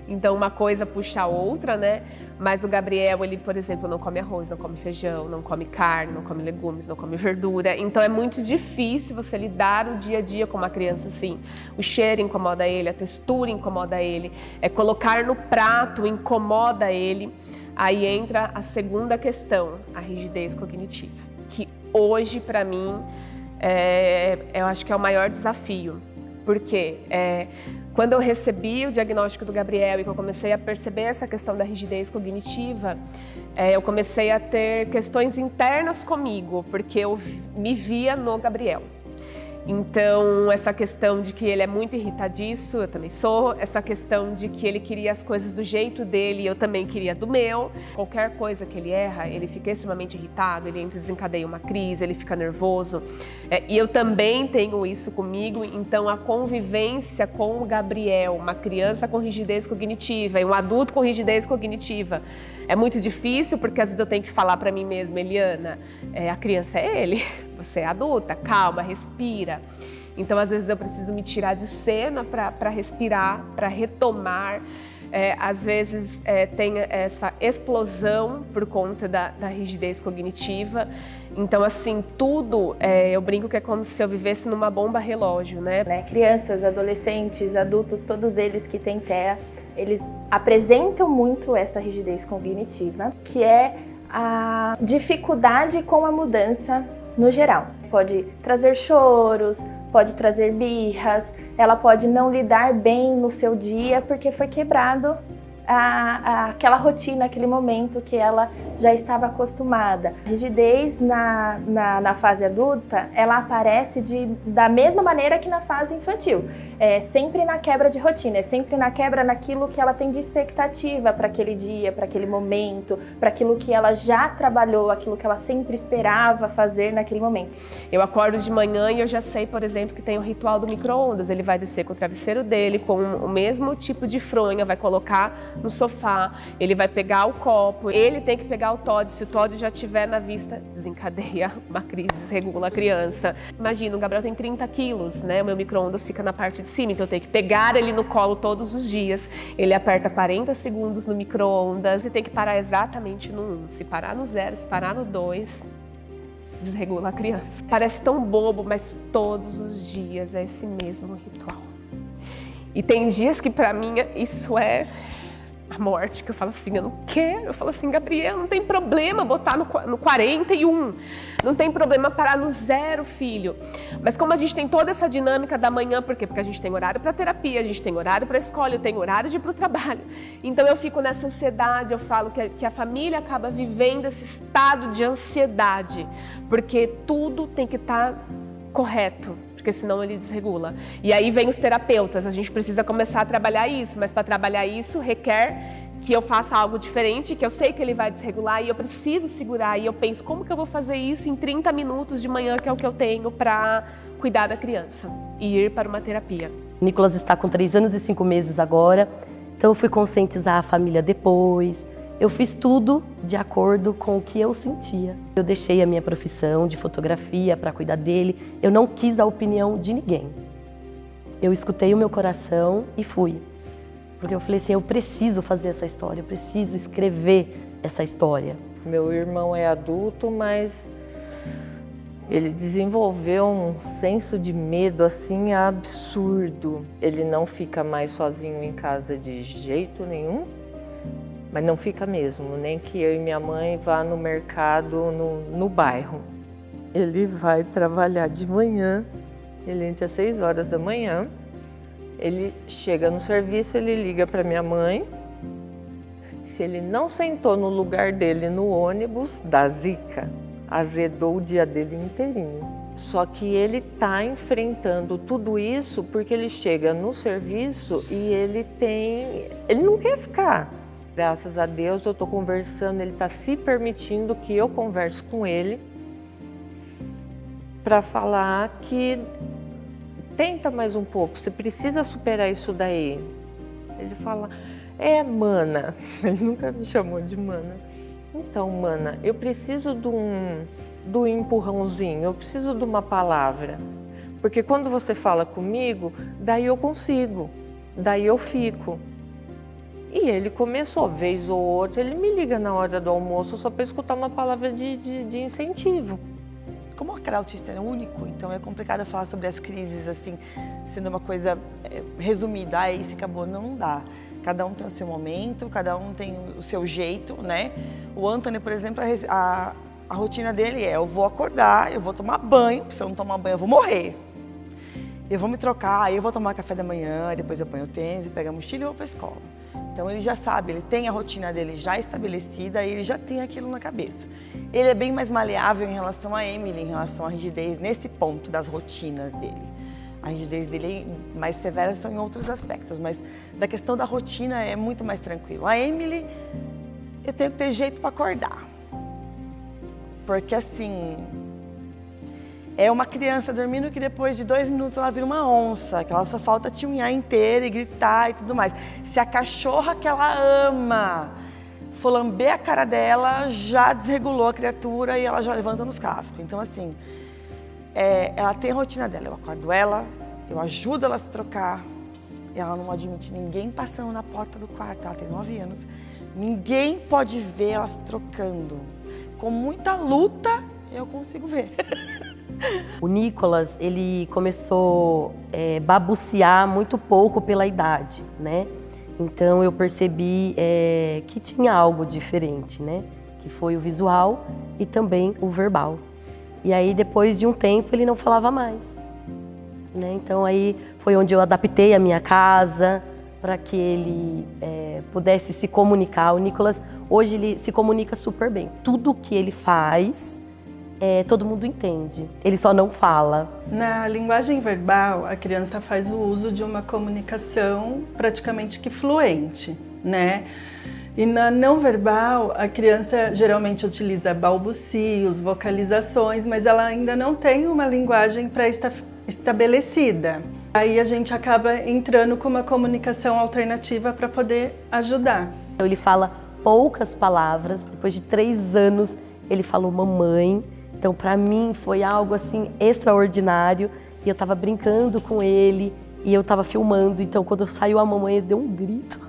Então uma coisa puxa a outra, né? Mas o Gabriel, ele, por exemplo, não come arroz, não come feijão, não come carne, não come legumes, não come verdura. Então é muito difícil você lidar o dia a dia com uma criança assim. O cheiro incomoda ele, a textura incomoda ele, colocar no prato incomoda ele. Aí entra a segunda questão, a rigidez cognitiva, que hoje, para mim, eu acho que é o maior desafio. Porque quando eu recebi o diagnóstico do Gabriel e que eu comecei a perceber essa questão da rigidez cognitiva, eu comecei a ter questões internas comigo, porque eu me via no Gabriel. Então, essa questão de que ele é muito irritadiço, eu também sou. Essa questão de que ele queria as coisas do jeito dele, eu também queria do meu. Qualquer coisa que ele erra, ele fica extremamente irritado, ele entra e desencadeia uma crise, ele fica nervoso. E eu também tenho isso comigo, então a convivência com o Gabriel, uma criança com rigidez cognitiva e um adulto com rigidez cognitiva, é muito difícil, porque às vezes eu tenho que falar para mim mesma, Eliana, a criança é ele, você é adulta, calma, respira. Então, às vezes eu preciso me tirar de cena para respirar, para retomar. Às vezes tem essa explosão por conta da rigidez cognitiva. Então, assim, tudo, eu brinco que é como se eu vivesse numa bomba relógio, né? Crianças, adolescentes, adultos, todos eles que têm TEA, eles apresentam muito essa rigidez cognitiva, que é a dificuldade com a mudança no geral. Pode trazer choros, pode trazer birras, ela pode não lidar bem no seu dia porque foi quebrado aquela rotina, aquele momento que ela já estava acostumada. A rigidez na fase adulta, ela aparece da mesma maneira que na fase infantil. É sempre na quebra de rotina, é sempre na quebra naquilo que ela tem de expectativa para aquele dia, para aquele momento, para aquilo que ela já trabalhou, aquilo que ela sempre esperava fazer naquele momento. Eu acordo de manhã e eu já sei, por exemplo, que tem o ritual do micro-ondas. Ele vai descer com o travesseiro dele, com o mesmo tipo de fronha, vai colocar no sofá, ele vai pegar o copo, ele tem que pegar o Todd, se o Todd já estiver na vista, desencadeia uma crise, desregula a criança. Imagina, o Gabriel tem 30 quilos, né? O meu micro-ondas fica na parte de cima, então eu tenho que pegar ele no colo todos os dias, ele aperta 40 segundos no micro-ondas e tem que parar exatamente no 1. Se parar no 0, se parar no 2, desregula a criança. Parece tão bobo, mas todos os dias é esse mesmo ritual. E tem dias que pra mim isso é a morte, que eu falo assim, eu não quero. Eu falo assim, Gabriel, não tem problema botar no 41, não tem problema parar no 0, filho. Mas como a gente tem toda essa dinâmica da manhã, por quê? Porque a gente tem horário para terapia, a gente tem horário para escola, eu tenho horário de ir para o trabalho. Então eu fico nessa ansiedade, eu falo que a família acaba vivendo esse estado de ansiedade, porque tudo tem que estar correto, porque senão ele desregula. E aí vem os terapeutas, a gente precisa começar a trabalhar isso, mas para trabalhar isso requer que eu faça algo diferente, que eu sei que ele vai desregular e eu preciso segurar. E eu penso, como que eu vou fazer isso em 30 minutos de manhã, que é o que eu tenho para cuidar da criança e ir para uma terapia. O Nicolas está com 3 anos e 5 meses agora, então eu fui conscientizar a família depois. Eu fiz tudo de acordo com o que eu sentia. Eu deixei a minha profissão de fotografia para cuidar dele. Eu não quis a opinião de ninguém. Eu escutei o meu coração e fui. Porque eu falei assim, eu preciso fazer essa história, eu preciso escrever essa história. Meu irmão é adulto, mas ele desenvolveu um senso de medo assim absurdo. Ele não fica mais sozinho em casa de jeito nenhum. Mas não fica mesmo, nem que eu e minha mãe vá no mercado no bairro. Ele vai trabalhar de manhã, ele entra às 6 horas da manhã, ele chega no serviço, ele liga para minha mãe. Se ele não sentou no lugar dele no ônibus, dá zica, azedou o dia dele inteirinho. Só que ele está enfrentando tudo isso porque ele chega no serviço e ele não quer ficar. Graças a Deus eu estou conversando, ele está se permitindo que eu converse com ele para falar que tenta mais um pouco, você precisa superar isso daí. Ele fala, mana, ele nunca me chamou de mana. Então, mana, eu preciso do empurrãozinho, eu preciso de uma palavra. Porque quando você fala comigo, daí eu consigo, daí eu fico. E ele começou, vez ou outra, ele me liga na hora do almoço só para escutar uma palavra de incentivo. Como cada autista é único, então é complicado falar sobre as crises, assim, sendo uma coisa resumida, isso acabou, não dá. Cada um tem o seu momento, cada um tem o seu jeito, né? O Anthony, por exemplo, a rotina dele é, eu vou acordar, eu vou tomar banho, se eu não tomar banho eu vou morrer. Eu vou me trocar, aí eu vou tomar café da manhã, depois eu ponho o tênis, pego a mochila e vou para a escola. Então ele já sabe, ele tem a rotina dele já estabelecida e ele já tem aquilo na cabeça. Ele é bem mais maleável em relação a Emily, em relação à rigidez, nesse ponto das rotinas dele. A rigidez dele é mais severa são em outros aspectos, mas da questão da rotina é muito mais tranquilo. A Emily, eu tenho que ter jeito para acordar. Porque assim, é uma criança dormindo que depois de 2 minutos ela vira uma onça, que ela só falta te unhar inteira e gritar e tudo mais. Se a cachorra que ela ama for lamber a cara dela, já desregulou a criatura e ela já levanta nos cascos. Então assim, ela tem a rotina dela, eu acordo ela, eu ajudo ela a se trocar, ela não admite ninguém passando na porta do quarto, ela tem 9 anos, ninguém pode ver ela se trocando. Com muita luta, eu consigo ver. O Nicolas, ele começou a babucear muito pouco pela idade, né? Então eu percebi que tinha algo diferente, né? Que foi o visual e também o verbal. E aí depois de um tempo ele não falava mais, né? Então aí foi onde eu adaptei a minha casa para que ele pudesse se comunicar. O Nicolas, hoje ele se comunica super bem. Tudo que ele faz, todo mundo entende. Ele só não fala. Na linguagem verbal, a criança faz o uso de uma comunicação praticamente que fluente, né? E na não verbal, a criança geralmente utiliza balbucios, vocalizações, mas ela ainda não tem uma linguagem pré-estabelecida. Aí a gente acaba entrando com uma comunicação alternativa para poder ajudar. Ele fala poucas palavras, depois de 3 anos ele falou mamãe. Então para mim foi algo assim extraordinário e eu estava brincando com ele e eu estava filmando, então quando saiu a mamãe ele deu um grito,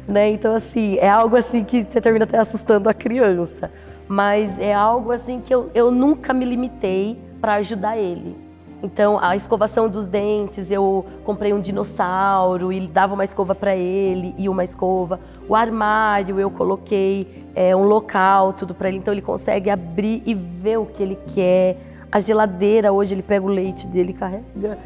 né? Então assim, é algo assim que você termina até assustando a criança, mas é algo assim que eu nunca me limitei para ajudar ele. Então, a escovação dos dentes, eu comprei um dinossauro e dava uma escova para ele e uma escova. O armário, eu coloquei um local, tudo para ele. Então, ele consegue abrir e ver o que ele quer. A geladeira, hoje, ele pega o leite dele, carrega.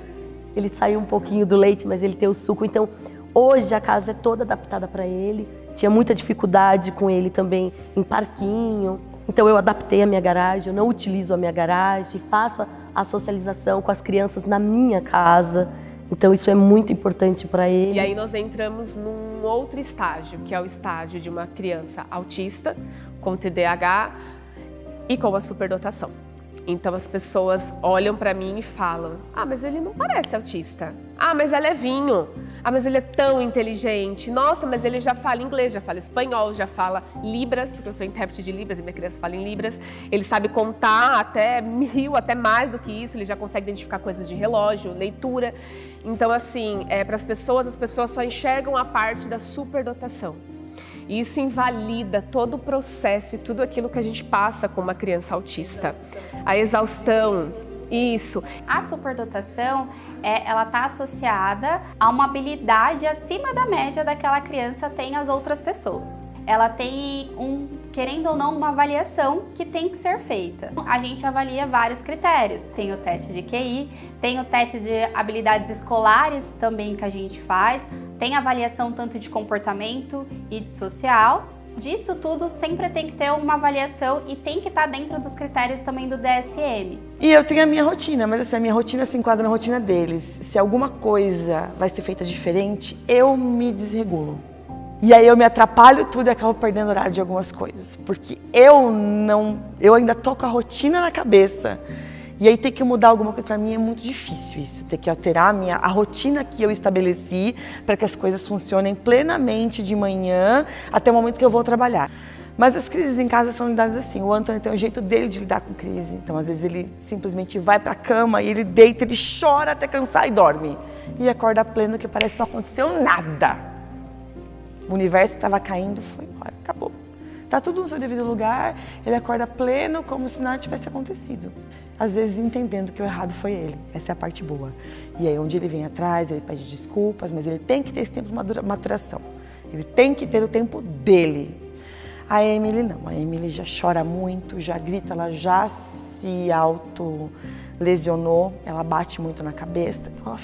Ele sai um pouquinho do leite, mas ele tem o suco. Então, hoje, a casa é toda adaptada para ele. Tinha muita dificuldade com ele também em parquinho. Então, eu adaptei a minha garagem, eu não utilizo a minha garagem, faço a socialização com as crianças na minha casa. Então isso é muito importante para ele. E aí nós entramos num outro estágio, que é o estágio de uma criança autista, com TDAH e com a superdotação. Então as pessoas olham para mim e falam: ah, mas ele não parece autista. Ah, mas é levinho. Ah, mas ele é tão inteligente. Nossa, mas ele já fala inglês, já fala espanhol, já fala Libras, porque eu sou intérprete de Libras e minha criança fala em Libras. Ele sabe contar até 1000, até mais do que isso. Ele já consegue identificar coisas de relógio, leitura. Então, assim, para as pessoas só enxergam a parte da superdotação. E isso invalida todo o processo e tudo aquilo que a gente passa com uma criança autista. A exaustão, isso. A superdotação, ela está associada a uma habilidade acima da média daquela criança tem as outras pessoas. Ela tem, querendo ou não, uma avaliação que tem que ser feita. A gente avalia vários critérios. Tem o teste de QI, tem o teste de habilidades escolares também que a gente faz, tem avaliação tanto de comportamento e de social. Disso tudo sempre tem que ter uma avaliação e tem que estar dentro dos critérios também do DSM. E eu tenho a minha rotina, mas assim, a minha rotina se enquadra na rotina deles. Se alguma coisa vai ser feita diferente, eu me desregulo. E aí eu me atrapalho tudo e acabo perdendo horário de algumas coisas. Porque eu ainda tô com a rotina na cabeça. E aí ter que mudar alguma coisa para mim é muito difícil isso. Ter que alterar a rotina que eu estabeleci para que as coisas funcionem plenamente de manhã até o momento que eu vou trabalhar. Mas as crises em casa são lidadas assim. O Anthony tem um jeito dele de lidar com crise. Então, às vezes, ele simplesmente vai para a cama e ele deita, ele chora até cansar e dorme. E acorda pleno que parece que não aconteceu nada. O universo estava caindo, foi embora, acabou. Tá tudo no seu devido lugar, ele acorda pleno como se nada tivesse acontecido. Às vezes entendendo que o errado foi ele, essa é a parte boa. E aí onde ele vem atrás, ele pede desculpas, mas ele tem que ter esse tempo de maturação. Ele tem que ter o tempo dele. A Emily não, a Emily já chora muito, já grita, ela já se auto-lesionou, ela bate muito na cabeça, então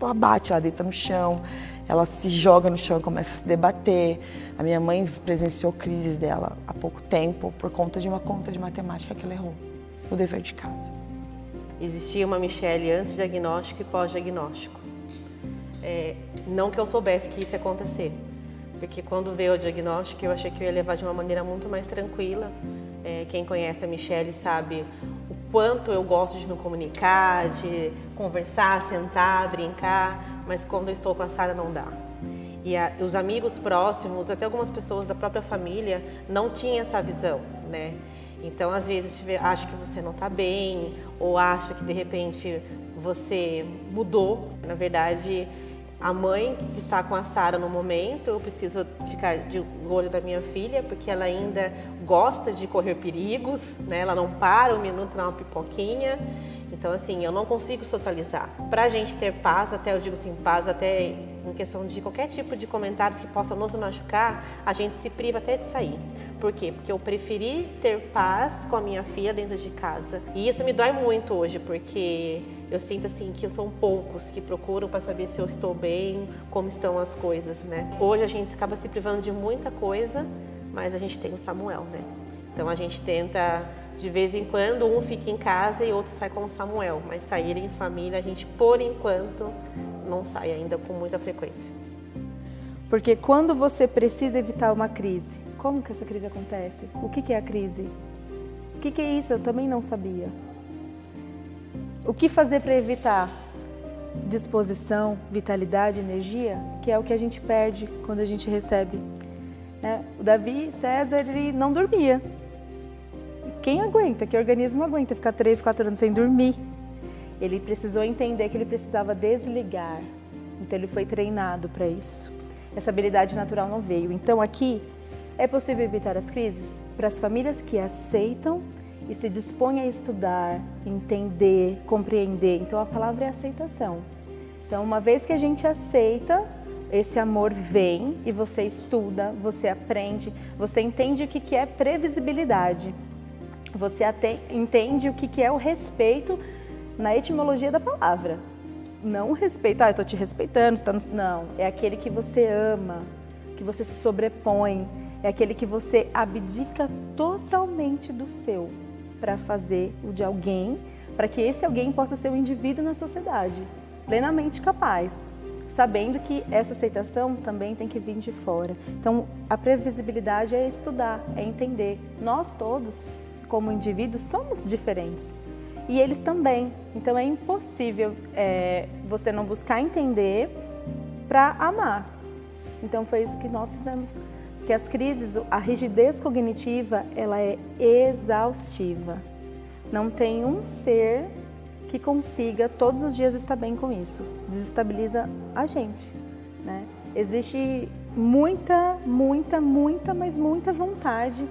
ela bate, ela deita no chão, ela se joga no chão e começa a se debater. A minha mãe presenciou crises dela há pouco tempo por conta de uma conta de matemática que ela errou no dever de casa. Existia uma Michele antes do diagnóstico e pós-diagnóstico. Não que eu soubesse que isso ia acontecer, porque quando veio o diagnóstico eu achei que eu ia levar de uma maneira muito mais tranquila. Quem conhece a Michele sabe o quanto eu gosto de me comunicar, de conversar, sentar, brincar, mas quando eu estou com a Sara não dá. E os amigos próximos, até algumas pessoas da própria família, não tinham essa visão, né? Então, às vezes, acha que você não está bem, ou acha que, de repente, você mudou. Na verdade, a mãe que está com a Sara no momento, eu preciso ficar de olho da minha filha, porque ela ainda gosta de correr perigos, né? Ela não para um minuto para uma pipoquinha. Então, assim, eu não consigo socializar. Para a gente ter paz, até eu digo assim, paz até em questão de qualquer tipo de comentários que possam nos machucar, a gente se priva até de sair. Por quê? Porque eu preferi ter paz com a minha filha dentro de casa. E isso me dói muito hoje, porque eu sinto assim que são poucos que procuram para saber se eu estou bem, como estão as coisas, né? Hoje a gente acaba se privando de muita coisa, mas a gente tem o Samuel, né? Então a gente tenta, de vez em quando, um fica em casa e outro sai com o Samuel. Mas sair em família, a gente, por enquanto, não sai ainda com muita frequência. Porque quando você precisa evitar uma crise, como que essa crise acontece? O que é a crise? O que é isso? Eu também não sabia. O que fazer para evitar? Disposição, vitalidade, energia, que é o que a gente perde quando a gente recebe. Né? O Davi César, ele não dormia. Quem aguenta? Que organismo aguenta ficar 3, 4 anos sem dormir? Ele precisou entender que ele precisava desligar. Então ele foi treinado para isso. Essa habilidade natural não veio. Então aqui é possível evitar as crises para as famílias que aceitam e se dispõem a estudar, entender, compreender. Então a palavra é aceitação. Então uma vez que a gente aceita, esse amor vem e você estuda, você aprende, você entende o que é previsibilidade. Você até entende o que é o respeito na etimologia da palavra. Não o respeito, eu estou te respeitando, você tá no... Não, é aquele que você ama, que você se sobrepõe, é aquele que você abdica totalmente do seu para fazer o de alguém, para que esse alguém possa ser um indivíduo na sociedade, plenamente capaz, sabendo que essa aceitação também tem que vir de fora. Então, a previsibilidade é estudar, é entender. Nós todos, como indivíduos, somos diferentes. E eles também. Então é impossível você não buscar entender para amar. Então foi isso que nós fizemos. Que as crises, a rigidez cognitiva, ela é exaustiva. Não tem um ser que consiga todos os dias estar bem com isso. Desestabiliza a gente, né? Existe muita, mas muita vontade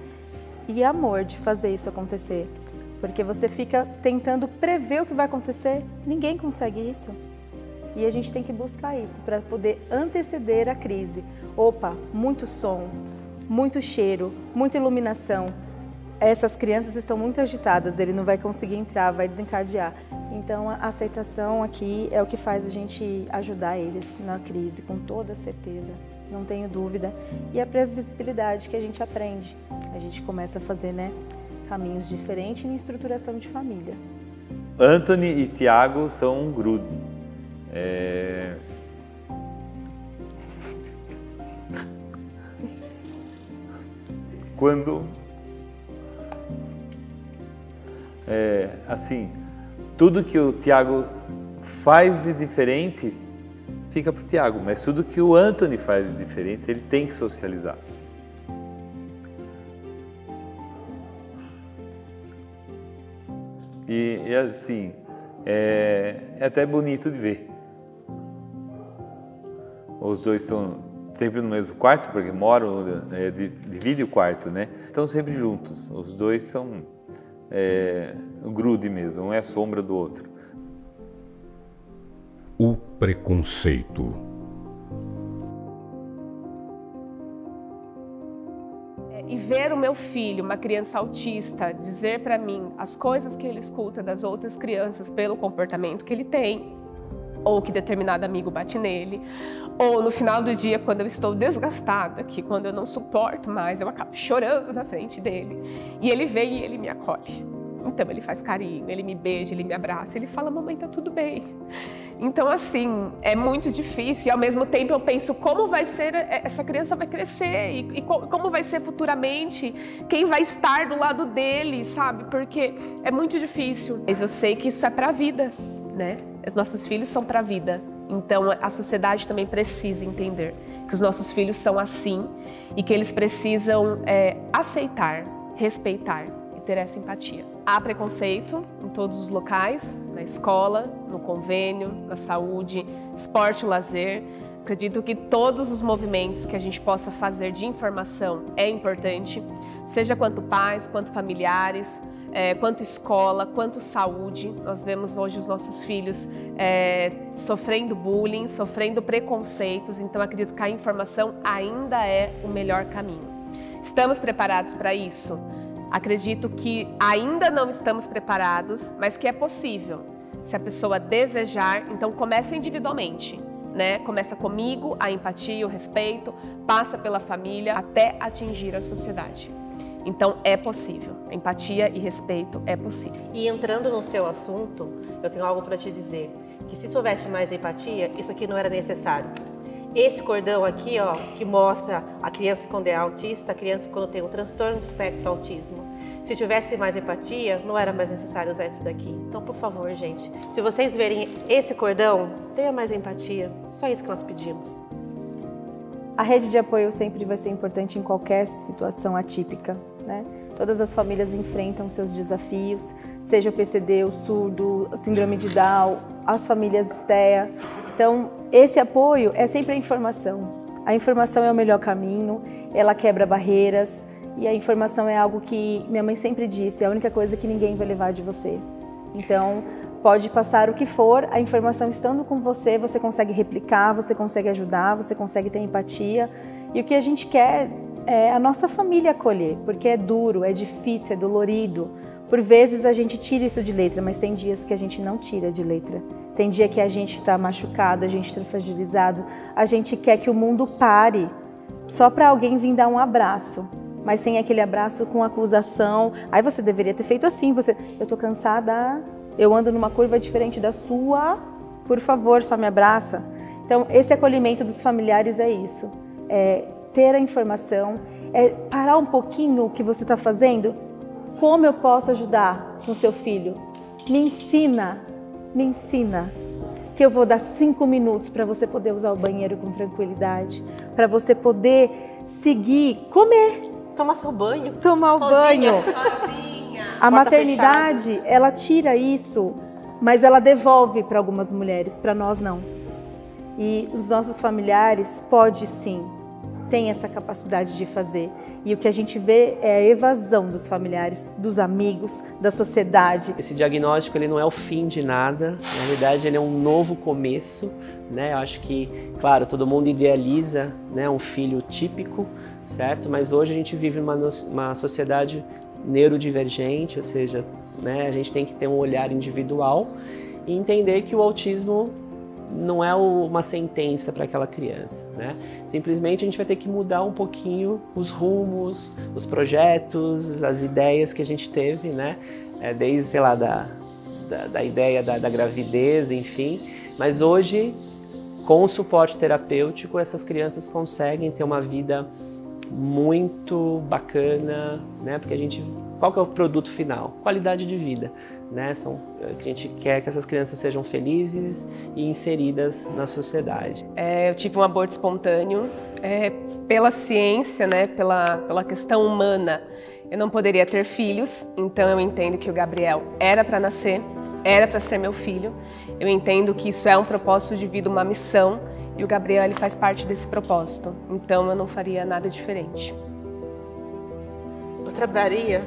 e amor de fazer isso acontecer. Porque você fica tentando prever o que vai acontecer, ninguém consegue isso. E a gente tem que buscar isso para poder anteceder a crise. Opa, muito som, muito cheiro, muita iluminação. Essas crianças estão muito agitadas, ele não vai conseguir entrar, vai desencadear. Então a aceitação aqui é o que faz a gente ajudar eles na crise, com toda certeza, não tenho dúvida. E a previsibilidade que a gente aprende, a gente começa a fazer, né? Caminhos diferentes em estruturação de família. Anthony e Tiago são um grude. Quando assim, tudo que o Tiago faz de diferente fica para o Tiago, mas tudo que o Anthony faz de diferente ele tem que socializar. E assim, é até bonito de ver. Os dois estão sempre no mesmo quarto, porque moram, dividem o quarto, né? Estão sempre juntos. Os dois são grude mesmo, um é a sombra do outro. O preconceito. E ver o meu filho, uma criança autista, dizer para mim as coisas que ele escuta das outras crianças pelo comportamento que ele tem, ou que determinado amigo bate nele, ou no final do dia, quando eu estou desgastada, que quando eu não suporto mais, eu acabo chorando na frente dele, e ele vem e ele me acolhe. Então ele faz carinho, ele me beija, ele me abraça, ele fala, mamãe, tá tudo bem. Então assim, é muito difícil e ao mesmo tempo eu penso como vai ser, essa criança vai crescer e como vai ser futuramente, quem vai estar do lado dele, sabe? Porque é muito difícil. Mas eu sei que isso é pra vida, né? Os nossos filhos são pra vida. Então a sociedade também precisa entender que os nossos filhos são assim e que eles precisam aceitar, respeitar e ter essa empatia. Há preconceito em todos os locais, na escola, no convênio, na saúde, esporte, lazer. Acredito que todos os movimentos que a gente possa fazer de informação é importante, seja quanto pais, quanto familiares, quanto escola, quanto saúde. Nós vemos hoje os nossos filhos sofrendo bullying, sofrendo preconceitos, então acredito que a informação ainda é o melhor caminho. Estamos preparados para isso? Acredito que ainda não estamos preparados, mas que é possível. Se a pessoa desejar, então começa individualmente, né? Começa comigo, a empatia, o respeito, passa pela família até atingir a sociedade. Então é possível. Empatia e respeito é possível. E entrando no seu assunto, eu tenho algo para te dizer, que se houvesse mais empatia, isso aqui não era necessário. Esse cordão aqui, ó, que mostra a criança quando é autista, a criança quando tem um transtorno de espectro autismo. Se tivesse mais empatia, não era mais necessário usar isso daqui. Então, por favor, gente, se vocês verem esse cordão, tenha mais empatia. Só isso que nós pedimos. A rede de apoio sempre vai ser importante em qualquer situação atípica, né? Todas as famílias enfrentam seus desafios, seja o PCD, o surdo, a síndrome de Down, as famílias STEA. Então, esse apoio é sempre a informação. A informação é o melhor caminho, ela quebra barreiras e a informação é algo que minha mãe sempre disse, é a única coisa que ninguém vai levar de você. Então, pode passar o que for, a informação estando com você, você consegue replicar, você consegue ajudar, você consegue ter empatia. E o que a gente quer é a nossa família acolher, porque é duro, é difícil, é dolorido. Por vezes a gente tira isso de letra, mas tem dias que a gente não tira de letra. Tem dia que a gente está machucado, a gente está fragilizado, a gente quer que o mundo pare só para alguém vir dar um abraço, mas sem aquele abraço com acusação. Aí você deveria ter feito assim, eu tô cansada, eu ando numa curva diferente da sua, por favor, só me abraça. Então esse acolhimento dos familiares é isso, é ter a informação, é parar um pouquinho o que você está fazendo. Como eu posso ajudar com seu filho? Me ensina que eu vou dar 5 minutos para você poder usar o banheiro com tranquilidade, para você poder seguir, comer, tomar seu banho, tomar o banho. A maternidade, ela tira isso, mas ela devolve para algumas mulheres, para nós não. E os nossos familiares pode sim, tem essa capacidade de fazer. E o que a gente vê é a evasão dos familiares, dos amigos, da sociedade. Esse diagnóstico ele não é o fim de nada, na verdade ele é um novo começo, né? Eu acho que, claro, todo mundo idealiza, né, um filho típico, certo? Mas hoje a gente vive uma sociedade neurodivergente, ou seja, né, a gente tem que ter um olhar individual e entender que o autismo não é uma sentença para aquela criança, né? Simplesmente a gente vai ter que mudar um pouquinho os rumos, os projetos, as ideias que a gente teve, né? Desde, sei lá, da ideia da gravidez, enfim. Mas hoje, com o suporte terapêutico, essas crianças conseguem ter uma vida muito bacana, né? Porque qual que é o produto final? Qualidade de vida, né? A gente quer que essas crianças sejam felizes e inseridas na sociedade. Eu tive um aborto espontâneo pela ciência, né? Pela questão humana. Eu não poderia ter filhos, então eu entendo que o Gabriel era para nascer, era para ser meu filho. Eu entendo que isso é um propósito de vida, uma missão, e o Gabriel ele faz parte desse propósito. Então eu não faria nada diferente. Eu trabalharia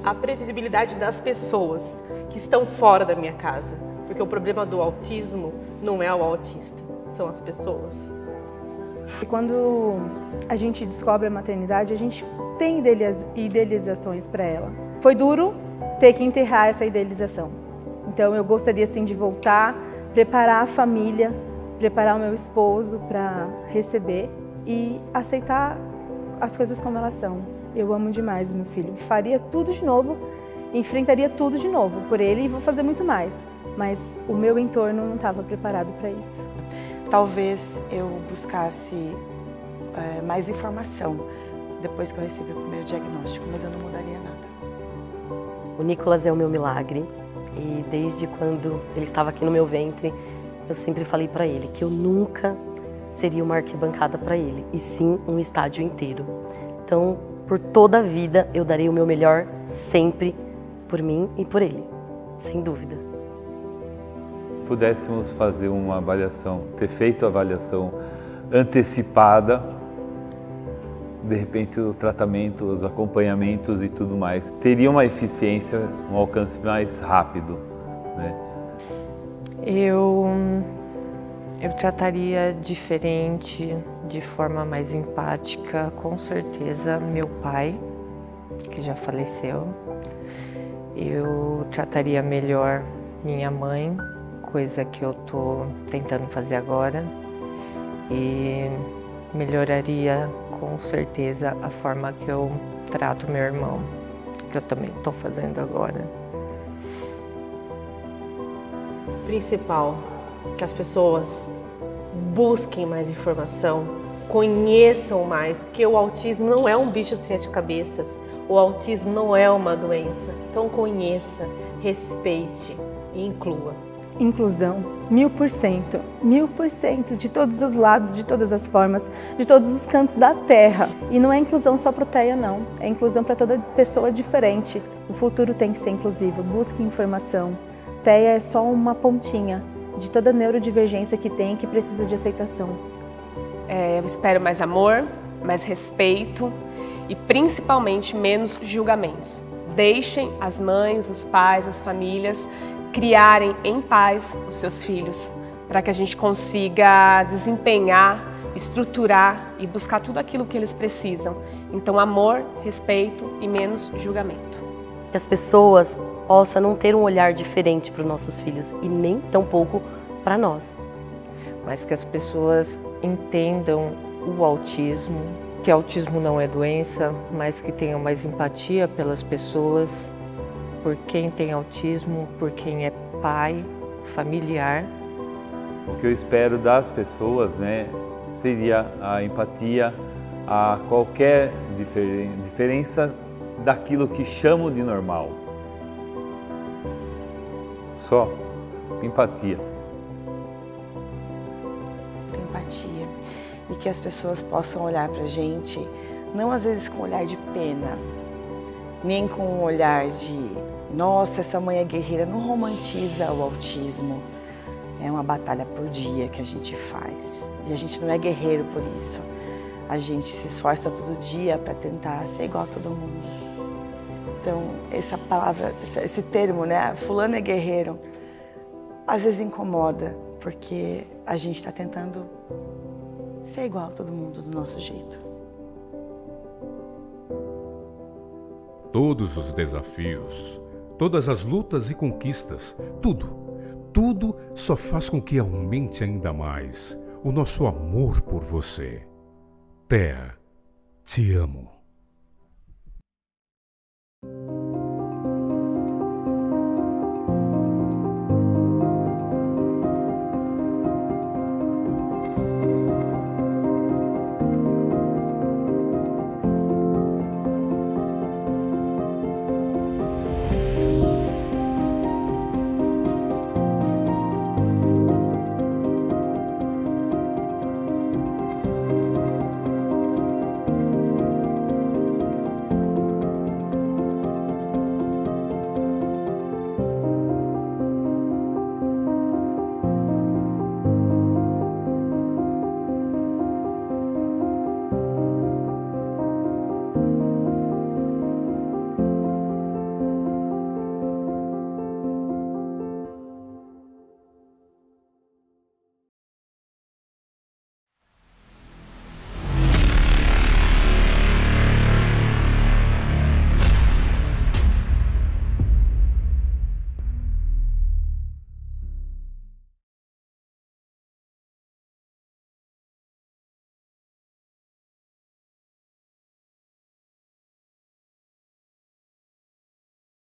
a previsibilidade das pessoas que estão fora da minha casa, porque o problema do autismo não é o autista, são as pessoas. E quando a gente descobre a maternidade, a gente tem idealizações para ela. Foi duro ter que enterrar essa idealização. Então eu gostaria sim de voltar, preparar a família, preparar o meu esposo para receber e aceitar as coisas como elas são. Eu amo demais meu filho. Faria tudo de novo, enfrentaria tudo de novo por ele e vou fazer muito mais. Mas o meu entorno não estava preparado para isso. Talvez eu buscasse mais informação depois que eu recebi o primeiro diagnóstico, mas eu não mudaria nada. O Nicolas é o meu milagre e desde quando ele estava aqui no meu ventre, eu sempre falei para ele que eu nunca seria uma arquibancada para ele, e sim um estádio inteiro. Então, por toda a vida, eu darei o meu melhor sempre por mim e por ele, sem dúvida. Pudéssemos fazer uma avaliação, ter feito a avaliação antecipada, de repente o tratamento, os acompanhamentos e tudo mais, teria uma eficiência, um alcance mais rápido, né? Eu trataria diferente, de forma mais empática, com certeza, meu pai, que já faleceu. Eu trataria melhor minha mãe, coisa que eu tô tentando fazer agora, e melhoraria com certeza a forma que eu trato meu irmão, que eu também tô fazendo agora. Principal, que as pessoas busquem mais informação, conheçam mais, porque o autismo não é um bicho de 7 cabeças, o autismo não é uma doença. Então conheça, respeite e inclua. Inclusão, 1000%, 1000% de todos os lados, de todas as formas, de todos os cantos da Terra. E não é inclusão só para o TEA, não. É inclusão para toda pessoa diferente. O futuro tem que ser inclusivo. Busque informação. TEA é só uma pontinha de toda a neurodivergência que tem, que precisa de aceitação. Eu espero mais amor, mais respeito e principalmente menos julgamentos. Deixem as mães, os pais, as famílias criarem em paz os seus filhos, para que a gente consiga desempenhar, estruturar e buscar tudo aquilo que eles precisam. Então, amor, respeito e menos julgamento. Que as pessoas possam não ter um olhar diferente para os nossos filhos e nem tampouco para nós. Mas que as pessoas entendam o autismo, que autismo não é doença, mas que tenham mais empatia pelas pessoas, por quem tem autismo, por quem é pai, familiar. O que eu espero das pessoas, né, seria a empatia a qualquer diferença daquilo que chamo de normal. Só empatia. Empatia. E que as pessoas possam olhar pra gente, não às vezes com um olhar de pena, nem com um olhar de nossa, essa mãe é guerreira. Não romantiza o autismo. É uma batalha por dia que a gente faz. E a gente não é guerreiro por isso. A gente se esforça todo dia para tentar ser igual a todo mundo. Então, essa palavra, esse termo, né? Fulano é guerreiro, às vezes incomoda, porque a gente está tentando ser igual a todo mundo do nosso jeito. Todos os desafios, todas as lutas e conquistas, tudo só faz com que aumente ainda mais o nosso amor por você. TEA, te amo.